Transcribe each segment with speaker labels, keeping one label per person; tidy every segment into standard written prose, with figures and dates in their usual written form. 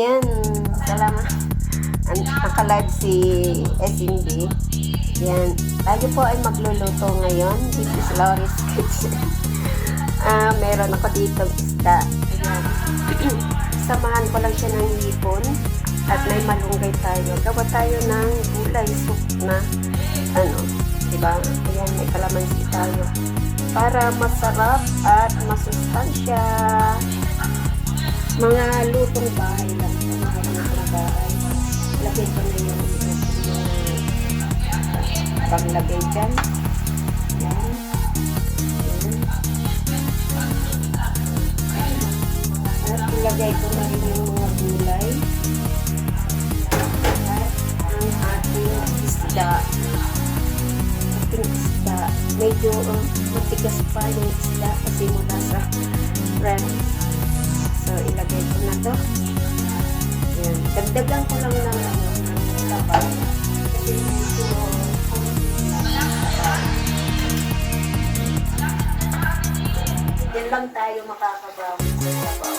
Speaker 1: Yan, salamat. Naka-live si SND. Yan, tayo po ay magluluto ngayon. This is Laurie's Kitchen. Meron ako dito isda. Ayan. Samahan ko lang siya ng hipon. At may malunggay tayo. Gawa tayo ng gulay soup na diba? Ayan, may kalamansi tayo. Para masarap at masustansya. Mga lutong bahay lang. Mga lutong bahay. Lagay ko na yung panglagay dyan. Ayan. At ilagay ko na rin yung mga gulay. At ang ating isda. Medyo matigas pa yung isda kasi mula sa red. So, ilagay ko na to. Yan. Dagdagan ko lang ng kapal. Kasi medyo yan lang tayo makakabawi sa sabaw.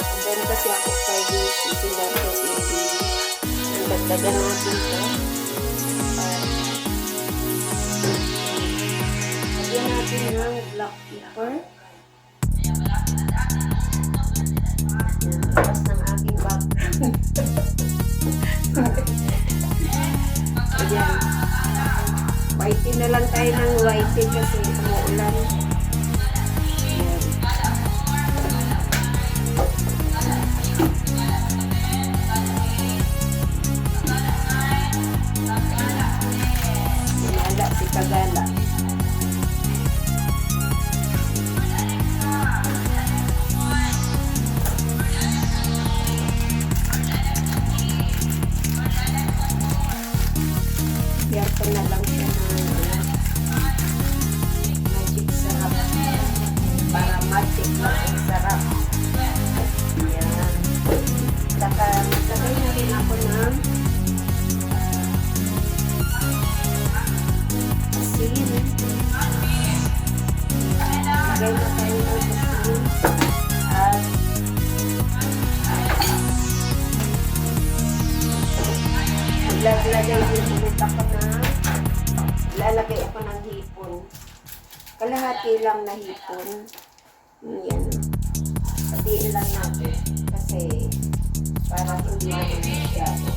Speaker 1: And then kasi ako pwede sisilan kasi dagdagan natin ito. Lagyan natin ng black pepper. Yan, labas ng aking bag. Ayan. Whitey na lang tayo ng whitey kasi umuulan. Ayan. Wala si Kagala. Yan ko na lang siya ng magic sarap. Para magic lang ang sarap. Yan. Saka maglagay na rin ako ng asin. Lagay na tayo ng asin. At lalagay din ulit ako lalagay ako ng hipon. Kalahati lang na hipon. Yan. Sabihin lang natin. Kasi para hindi na masyado.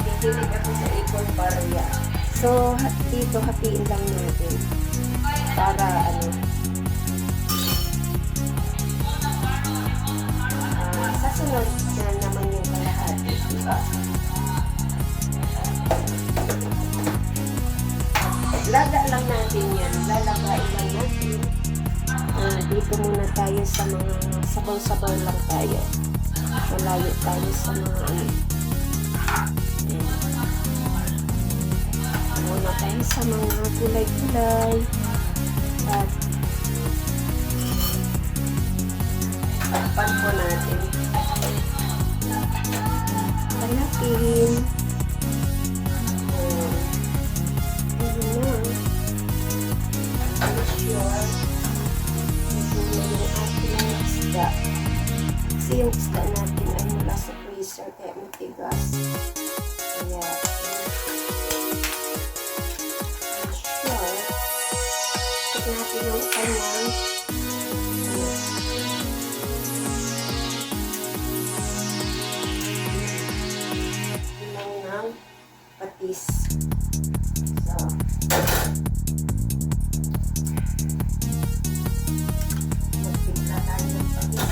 Speaker 1: Tikilig ako sa ikon pareya. So, dito hatiin lang natin. Para sasunod na naman yung kalahati, diba? Laga lang natin yan. Lalagain lang natin. Dito muna tayo sa mga sabaw-sabaw lang tayo. Malayo tayo sa mga muna tayo sa mga gulay-gulay. At takpan po natin. Palakin. Ayan. I'm sure. Nagmula yung ating isda. Kasi yung isda natin ay mula sa freezer kaya matigas. Kaya I'm sure. Tignan natin yung kanyang patis. So, magpipla tayo ng patis.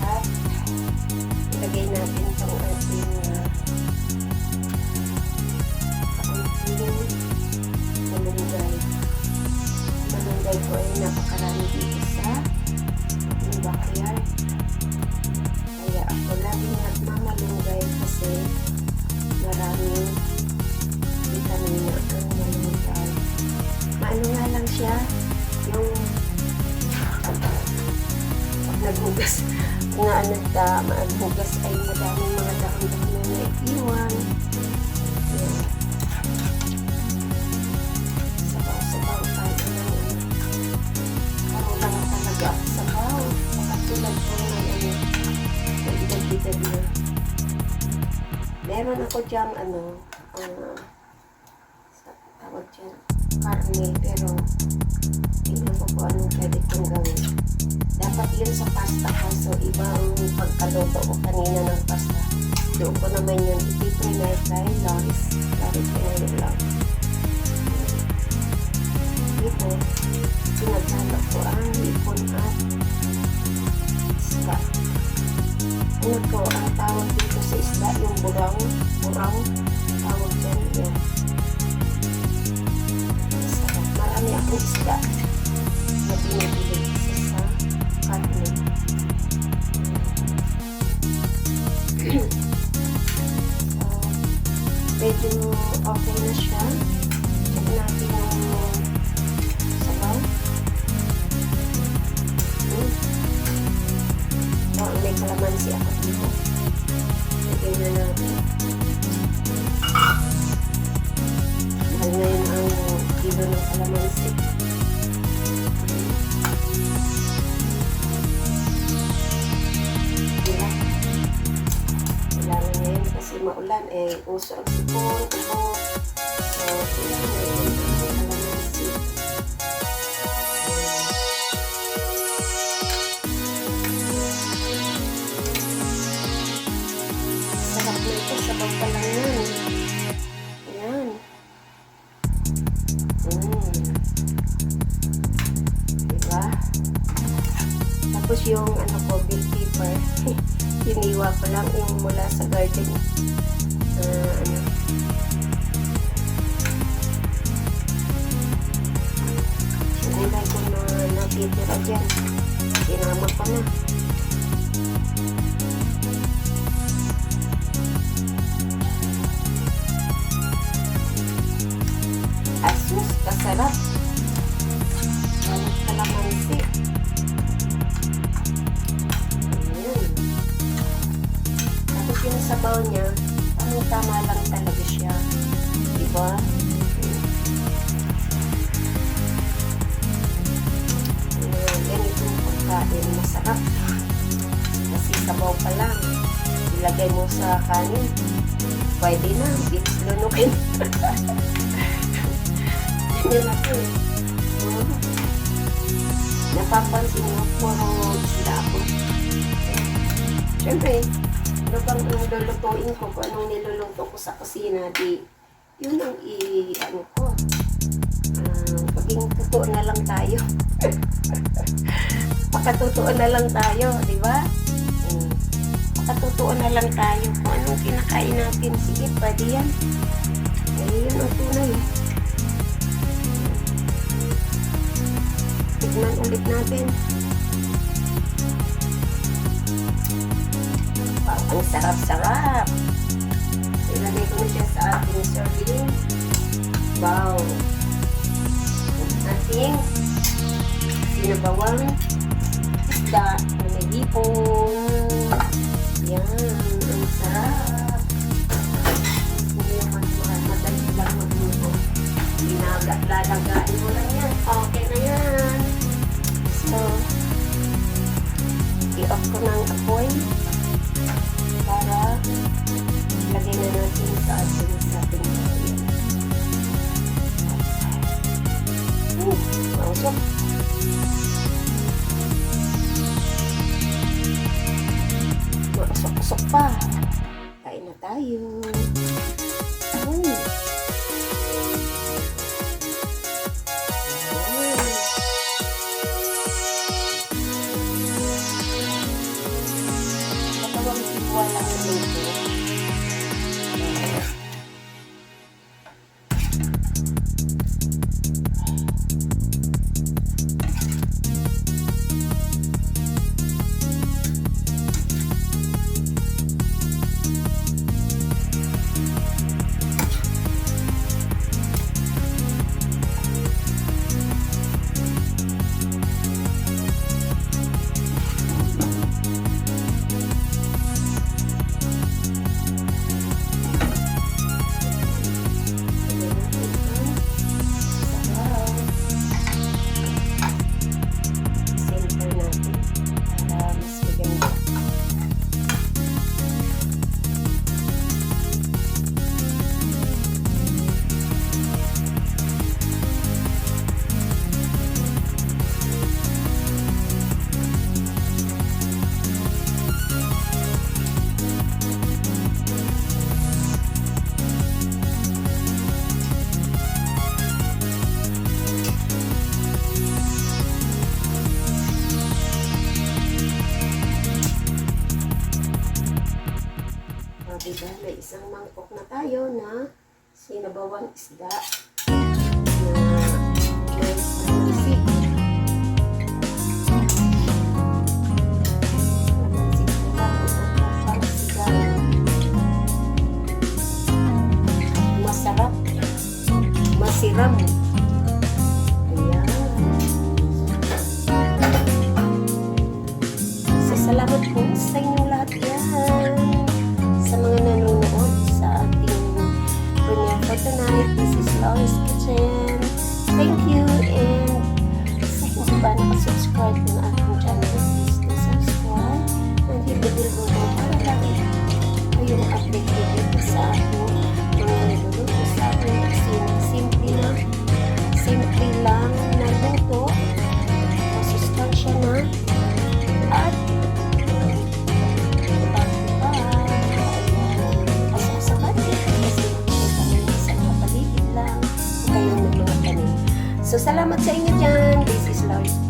Speaker 1: At ilagay natin itong ating malunggay ko ay napakarami dito sa aking backyard. Kaya ako laging nagmamalunggay kasi maraming vitamina ang malunggay. Maano nga naghugas, nga maghugas ay madaming mga dahon-dahon na naiiwan. Yan. Sabaw-sabaw tayo ng ako lang talaga ako sabaw. Makatulad po ng edad-edad na. Meron ako diyang tawag dyan, karne, pero tingnan ko po anong pwede kong gawin. Dapat yun sa pasta ko, so iba ang pagkaluto ko kanina ng pasta. Doon ko naman yun ipipriner kay Loris Pinay lang. Ito, pinaghalo ko ang hipon at isda. Ano ko, ang tawag dito sa isda, yung burang, tawag dyan, yan. Marami akong isda na binibili isa sa karne. Medyo okay na siya. Check natin yung sabaw. May kalamansi ako dito. Lagyan na natin. Mahal ngayon ang kilo ng kalamansi. Kailangan ngayon kasi maulan uso ang sipon, ubo. So, kailangan ngayon ang kalamansi. Sarap na ito, sabaw pa lang yan. Ayan. Diba? Tapos yung bell pepper, hiniwa ko lang yung mula sa garden. Sinilay ko na natitira dyan. Sinama ko na. Asus, kasarap. Walang kalamansi. Ayan. Tapos yung sabaw niya, tama lang talaga siya. Diba? Ganitong pagkain, masarap. Kasi sabaw pa lang. Ilagay mo sa kanin. Pwede na, bilis lunukin. Ganyan ako eh. Napapansin mo, puro isda ako. Siyempre, ano bang lulutuin ko, kung anong niluluto ko sa kusina, yun ang ko. Paging totoo na lang tayo. Pakatotoo na lang tayo, di ba? Pakatotoo na lang tayo. Kung anong kinakain natin, sige, pwede yan. Yun ang tunay. Tignan ulit natin. Wow, ang sarap-sarap. So, ilagay ko na siya sa ating serving. Wow. Ating sinabawang isda na may hipon. Yan, ang sarap. Hindi naman madali lang magluto. Lalagain mo lang yan. Okay na yan. So, i-off ko ng apoy para lagay na natin sa ating oil. Mausok. Mausok-usok pa. Kain na tayo. Walang luto. Diba? May isang mangkok na tayo na sinabawang isda na may isig. Masarap. Masiram. Ayan. So, salamat po sa inyong lahat yan. Sa mga nanonood sa ating premiere for tonight. This is Laurie's Kitchen. Thank you. And sa hindi ba nakasubscribe ng ating channel, please do subscribe and hit the bell button para lagi kayong updated dito sa ating mga niluluto sa ating kusina. Simple lang na luto, masustansya na, at so, salamat sa inyo dyan. This is Laurie's